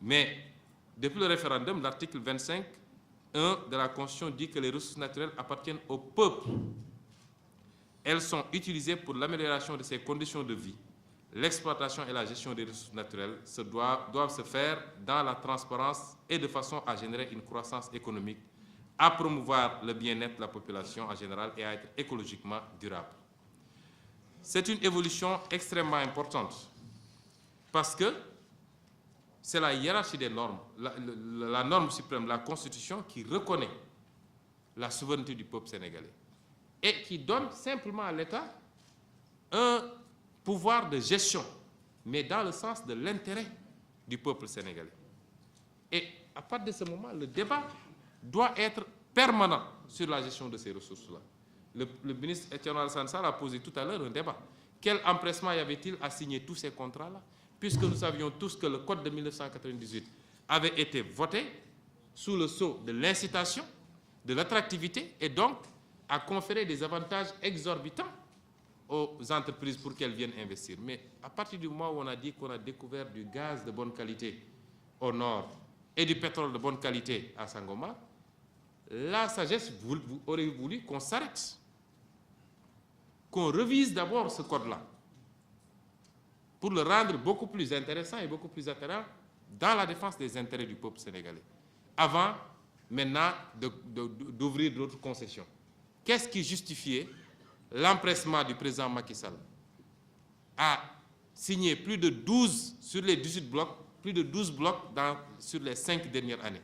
Mais depuis le référendum, l'article 25.1 de la Constitution dit que les ressources naturelles appartiennent au peuple. Elles sont utilisées pour l'amélioration de ses conditions de vie. L'exploitation et la gestion des ressources naturelles doivent se faire dans la transparence et de façon à générer une croissance économique, à promouvoir le bien-être de la population en général et à être écologiquement durable. C'est une évolution extrêmement importante parce que c'est la hiérarchie des normes, la norme suprême, la Constitution, qui reconnaît la souveraineté du peuple sénégalais et qui donne simplement à l'État un pouvoir de gestion, mais dans le sens de l'intérêt du peuple sénégalais. Et à partir de ce moment, le débat doit être permanent sur la gestion de ces ressources-là. Le ministre Etienne Alassane Sall a posé tout à l'heure un débat. Quel empressement y avait-il à signer tous ces contrats-là, puisque nous savions tous que le Code de 1998 avait été voté sous le sceau de l'incitation, de l'attractivité, et donc a conféré des avantages exorbitants aux entreprises pour qu'elles viennent investir. Mais à partir du moment où on a dit qu'on a découvert du gaz de bonne qualité au nord et du pétrole de bonne qualité à Sangomar, la sagesse aurait voulu qu'on s'arrête, qu'on revise d'abord ce code-là pour le rendre beaucoup plus intéressant et beaucoup plus attrayant dans la défense des intérêts du peuple sénégalais, avant maintenant d'ouvrir d'autres concessions. Qu'est-ce qui justifiait l'empressement du président Macky Sall à signer plus de 12 sur les 18 blocs, plus de 12 blocs sur les 5 dernières années,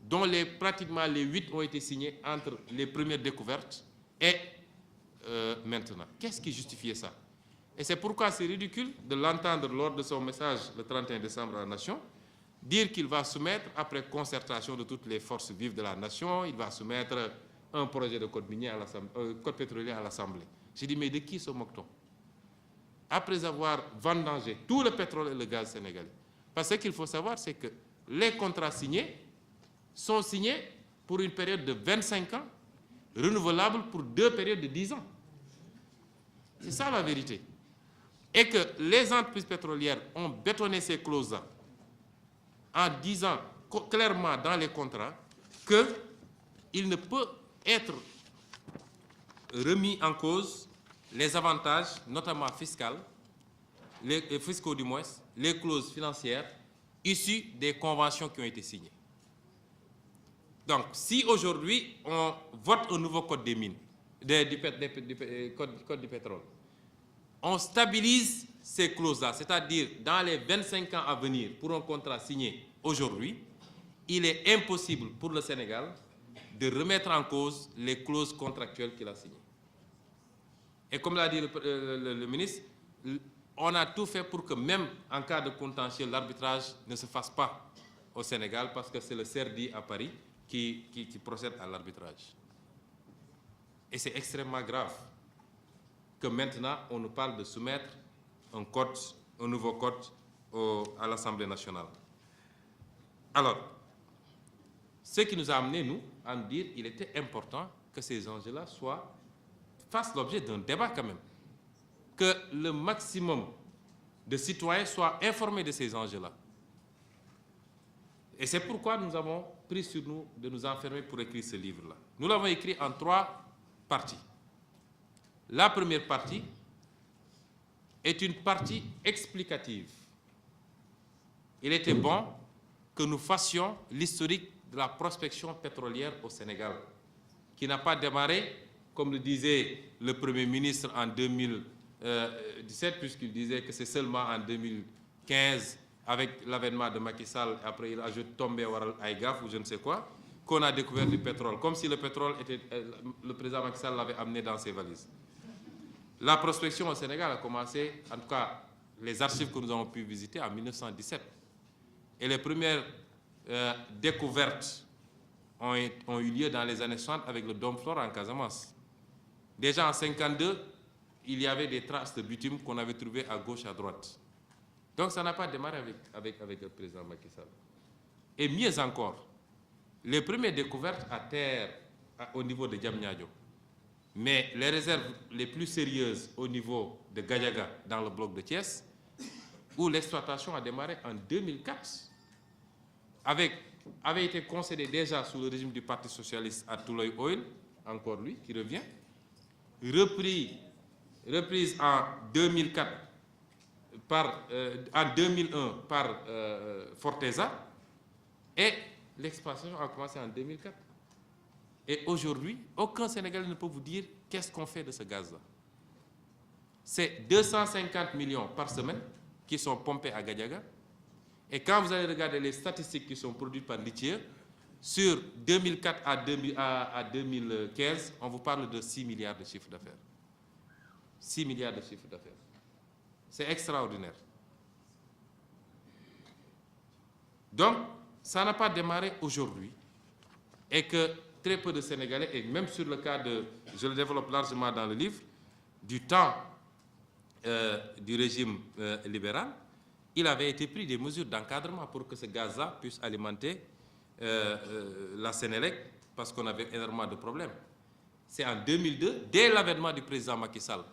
dont pratiquement les 8 ont été signés entre les premières découvertes et maintenant. Qu'est-ce qui justifiait ça? Et c'est pourquoi c'est ridicule de l'entendre lors de son message le 31 décembre à la Nation, dire qu'il va soumettre, après concertation de toutes les forces vives de la Nation, il va soumettre un projet de code minier à code pétrolier à l'Assemblée. J'ai dit, mais de qui se moque-t-on? Après avoir vendangé tout le pétrole et le gaz sénégalais. Parce que ce qu'il faut savoir, c'est que les contrats signés sont signés pour une période de 25 ans, renouvelable pour 2 périodes de 10 ans. C'est ça la vérité. Et que les entreprises pétrolières ont bétonné ces clauses-là en disant clairement dans les contrats qu'il ne peut être remis en cause les avantages, notamment fiscaux du moins, les clauses financières issues des conventions qui ont été signées. Donc, si aujourd'hui on vote un nouveau code des mines, code du pétrole, on stabilise ces clauses-là, c'est-à-dire dans les 25 ans à venir, pour un contrat signé aujourd'hui, il est impossible pour le Sénégal de remettre en cause les clauses contractuelles qu'il a signées. Et comme l'a dit le ministre, on a tout fait pour que même en cas de contentieux, l'arbitrage ne se fasse pas au Sénégal, parce que c'est le CERDI à Paris qui procède à l'arbitrage. Et c'est extrêmement grave que maintenant on nous parle de soumettre un nouveau code à l'Assemblée nationale. Alors, ce qui nous a amené, nous, à nous dire qu'il était important que ces enjeux-là fassent l'objet d'un débat quand même. Que le maximum de citoyens soient informés de ces enjeux-là. Et c'est pourquoi nous avons pris sur nous de nous enfermer pour écrire ce livre-là. Nous l'avons écrit en 3 parties. La première partie est une partie explicative. Il était bon que nous fassions l'historique de la prospection pétrolière au Sénégal, qui n'a pas démarré, comme le disait le Premier ministre en 2017, puisqu'il disait que c'est seulement en 2015, avec l'avènement de Macky Sall, après il ajoute Tombé Waral Aïgaf ou je ne sais quoi, qu'on a découvert du pétrole, comme si le pétrole était, le président Macky Sall l'avait amené dans ses valises. La prospection au Sénégal a commencé, en tout cas les archives que nous avons pu visiter, en 1917. Et les premières découvertes ont eu lieu dans les années 60 avec le Dôme Flore en Casamance. Déjà en 1952, il y avait des traces de bitume qu'on avait trouvées à gauche, à droite. Donc ça n'a pas démarré avec le président Macky Sall. Et mieux encore, les premières découvertes à terre au niveau de Diamniadio, mais les réserves les plus sérieuses au niveau de Gadiaga, dans le bloc de Thiès, où l'exploitation a démarré en 2004 avait été concédé déjà sous le régime du Parti socialiste à Touloy Oil, encore lui, qui revient, reprise en 2004 en 2001 par Forteza, et l'expansion a commencé en 2004. Et aujourd'hui, aucun Sénégalais ne peut vous dire qu'est-ce qu'on fait de ce gaz-là. C'est 250 millions par semaine qui sont pompés à Gadiaga. Et quand vous allez regarder les statistiques qui sont produites par l'ITIE, sur 2004 à 2015, on vous parle de 6 milliards de chiffre d'affaires. 6 milliards de chiffre d'affaires. C'est extraordinaire. Donc, ça n'a pas démarré aujourd'hui. Et que très peu de Sénégalais, et même sur le cas de, je le développe largement dans le livre, du temps du régime libéral, il avait été pris des mesures d'encadrement pour que ce gaz-là puisse alimenter la Sénélec, parce qu'on avait énormément de problèmes. C'est en 2002, dès l'avènement du président Macky Sall,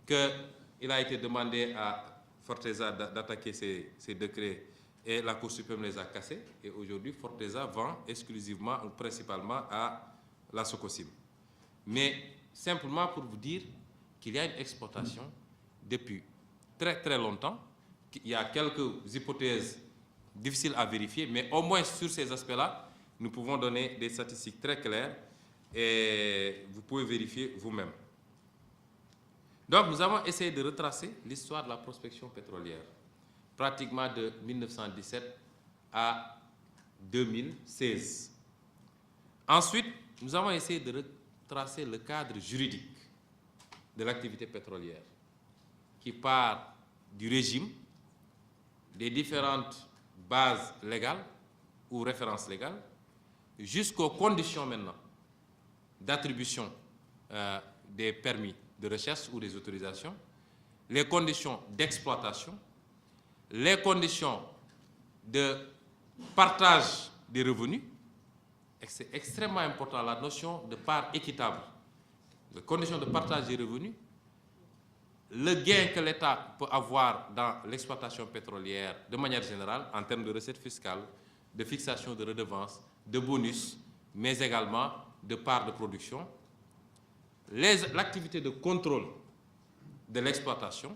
qu'il a été demandé à Forteza d'attaquer ces décrets, et la Cour suprême les a cassés. Et aujourd'hui, Forteza vend exclusivement ou principalement à la Sococim. Mais simplement pour vous dire qu'il y a une exploitation depuis très très longtemps. Il y a quelques hypothèses difficiles à vérifier, mais au moins sur ces aspects-là, nous pouvons donner des statistiques très claires et vous pouvez vérifier vous-même. Donc nous avons essayé de retracer l'histoire de la prospection pétrolière, pratiquement de 1917 à 2016. Ensuite, nous avons essayé de retracer le cadre juridique de l'activité pétrolière, qui part du régime, des différentes bases légales ou références légales, jusqu'aux conditions maintenant d'attribution des permis de recherche ou des autorisations, les conditions d'exploitation, les conditions de partage des revenus, et c'est extrêmement important, la notion de part équitable, les conditions de partage des revenus, le gain que l'État peut avoir dans l'exploitation pétrolière de manière générale en termes de recettes fiscales, de fixation de redevances, de bonus, mais également de parts de production, l'activité de contrôle de l'exploitation,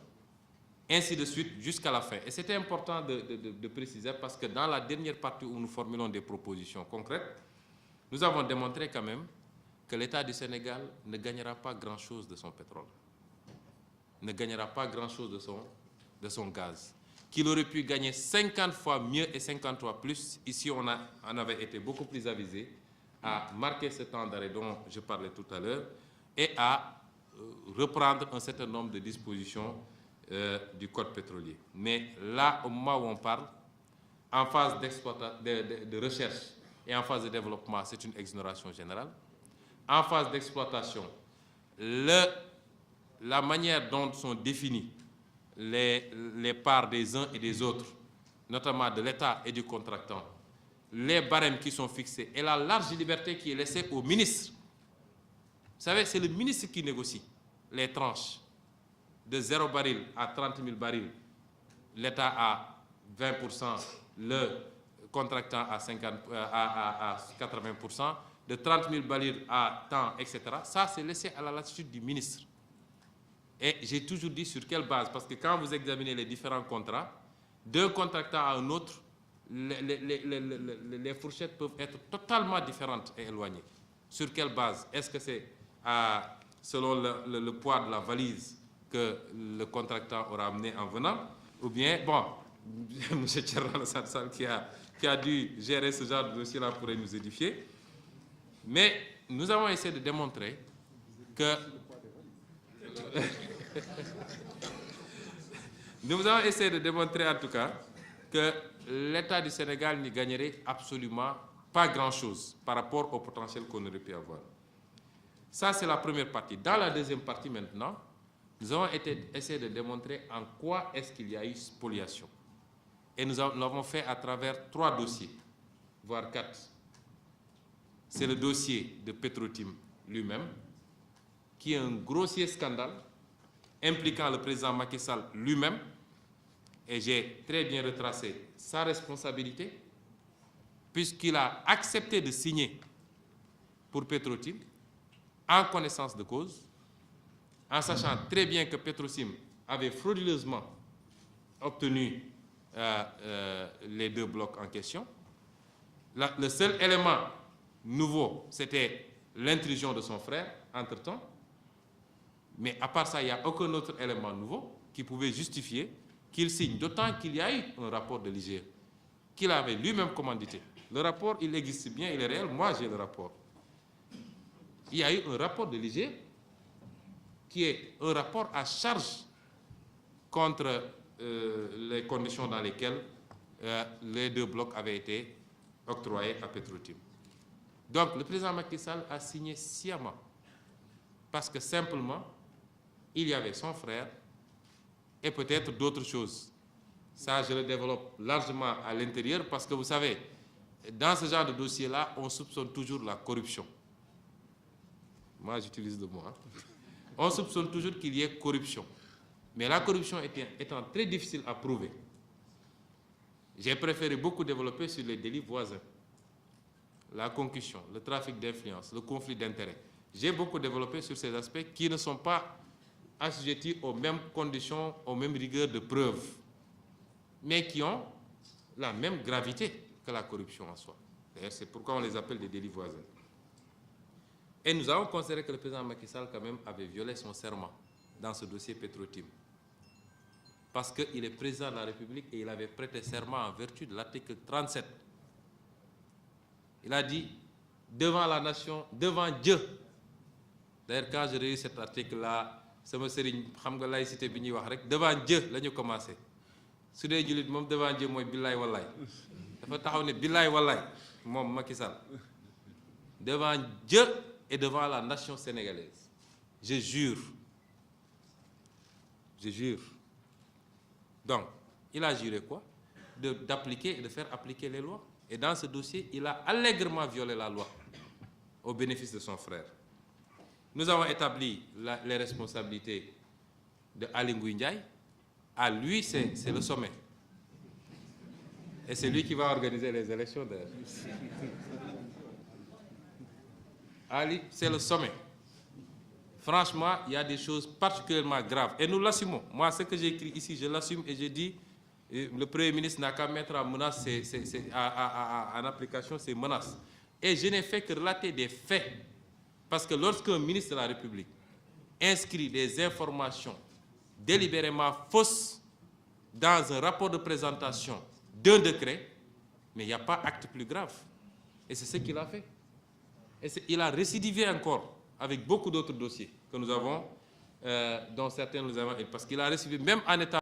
ainsi de suite jusqu'à la fin. Et c'était important de préciser parce que dans la dernière partie où nous formulons des propositions concrètes, nous avons démontré quand même que l'État du Sénégal ne gagnera pas grand-chose de son pétrole, ne gagnera pas grand-chose de son gaz, qu'il aurait pu gagner 50 fois mieux et 50 fois plus. Ici, on avait été beaucoup plus avisé à marquer ce temps d'arrêt dont je parlais tout à l'heure et à reprendre un certain nombre de dispositions du code pétrolier. Mais là, au moment où on parle, en phase de recherche et en phase de développement, c'est une exonération générale. En phase d'exploitation, la manière dont sont définies les parts des uns et des autres, notamment de l'État et du contractant, les barèmes qui sont fixés et la large liberté qui est laissée au ministre. Vous savez, c'est le ministre qui négocie les tranches de 0 baril à 30 000 barils, l'État à 20%, le contractant à 80%, de 30 000 barils à temps, etc. Ça, c'est laissé à la latitude du ministre. Et j'ai toujours dit sur quelle base, parce que quand vous examinez les différents contrats, d'un contractant à un autre, les fourchettes peuvent être totalement différentes et éloignées. Sur quelle base? Est-ce que c'est selon le poids de la valise que le contractant aura amené en venant? Ou bien, bon, M. Tcherran Sadsal qui a dû gérer ce genre de dossier-là pourrait nous édifier. Mais nous avons essayé de démontrer que... Nous avons essayé de démontrer en tout cas que l'État du Sénégal n'y gagnerait absolument pas grand-chose par rapport au potentiel qu'on aurait pu avoir. Ça, c'est la première partie. Dans la deuxième partie maintenant, nous avons essayé de démontrer en quoi est-ce qu'il y a eu spoliation. Et nous l'avons fait à travers 3 dossiers, voire 4. C'est le dossier de Petrotim lui-même, qui est un grossier scandale impliquant le président Macky Sall lui-même, et j'ai très bien retracé sa responsabilité, puisqu'il a accepté de signer pour Petrotim en connaissance de cause, en sachant très bien que Petrotim avait frauduleusement obtenu les 2 blocs en question. Le seul élément nouveau, c'était l'intrusion de son frère, entre-temps. Mais à part ça, il n'y a aucun autre élément nouveau qui pouvait justifier qu'il signe, d'autant qu'il y a eu un rapport de l'IGE qu'il avait lui-même commandité. Le rapport, il existe bien, il est réel. Moi, j'ai le rapport. Il y a eu un rapport de l'IGE qui est un rapport à charge contre les conditions dans lesquelles les 2 blocs avaient été octroyés à Petrotim. Donc, le président Macky Sall a signé sciemment parce que simplement, il y avait son frère et peut-être d'autres choses. Ça, je le développe largement à l'intérieur parce que vous savez, dans ce genre de dossier-là, on soupçonne toujours la corruption. Moi, j'utilise le mot. On soupçonne toujours qu'il y ait corruption. Mais la corruption étant très difficile à prouver, j'ai préféré beaucoup développer sur les délits voisins. La concussion, le trafic d'influence, le conflit d'intérêts. J'ai beaucoup développé sur ces aspects qui ne sont pas assujettis aux mêmes conditions, aux mêmes rigueurs de preuve, mais qui ont la même gravité que la corruption en soi. D'ailleurs, c'est pourquoi on les appelle des délits voisins. Et nous avons considéré que le président Macky Sall, quand même, avait violé son serment dans ce dossier Petrotim. Parce qu'il est président de la République et il avait prêté serment en vertu de l'article 37. Il a dit, devant la nation, devant Dieu. D'ailleurs, quand j'ai lu cet article-là, sama sëriñ xam nga laïcité bi ñuy wax rek devant Dieu la ñu commencé su dee jullit moom devant Dieu mooy billaay wallaay dafa taxaw ne billaay wallaay moom Macky Sall devant Dieu et devant la nation sénégalaise je jure donc il a juré quoi d'appliquer et de faire appliquer les lois et dans ce dossier il a allègrement violé la loi au bénéfice de son frère. Nous avons établi les responsabilités de Aly Ngouille Ndiaye. À lui, c'est le sommet. Et c'est lui qui va organiser les élections d'ailleurs. Ali, c'est le sommet. Franchement, il y a des choses particulièrement graves. Et nous l'assumons. Moi, ce que j'ai écrit ici, je l'assume et je dis, le Premier ministre n'a qu'à mettre en menace en application ces menaces. Et je n'ai fait que relater des faits. Parce que lorsqu'un ministre de la République inscrit des informations délibérément fausses dans un rapport de présentation d'un décret, mais il n'y a pas acte plus grave. Et c'est ce qu'il a fait. Et il a récidivé encore avec beaucoup d'autres dossiers que nous avons, dont certains nous avons, parce qu'il a récidivé même en état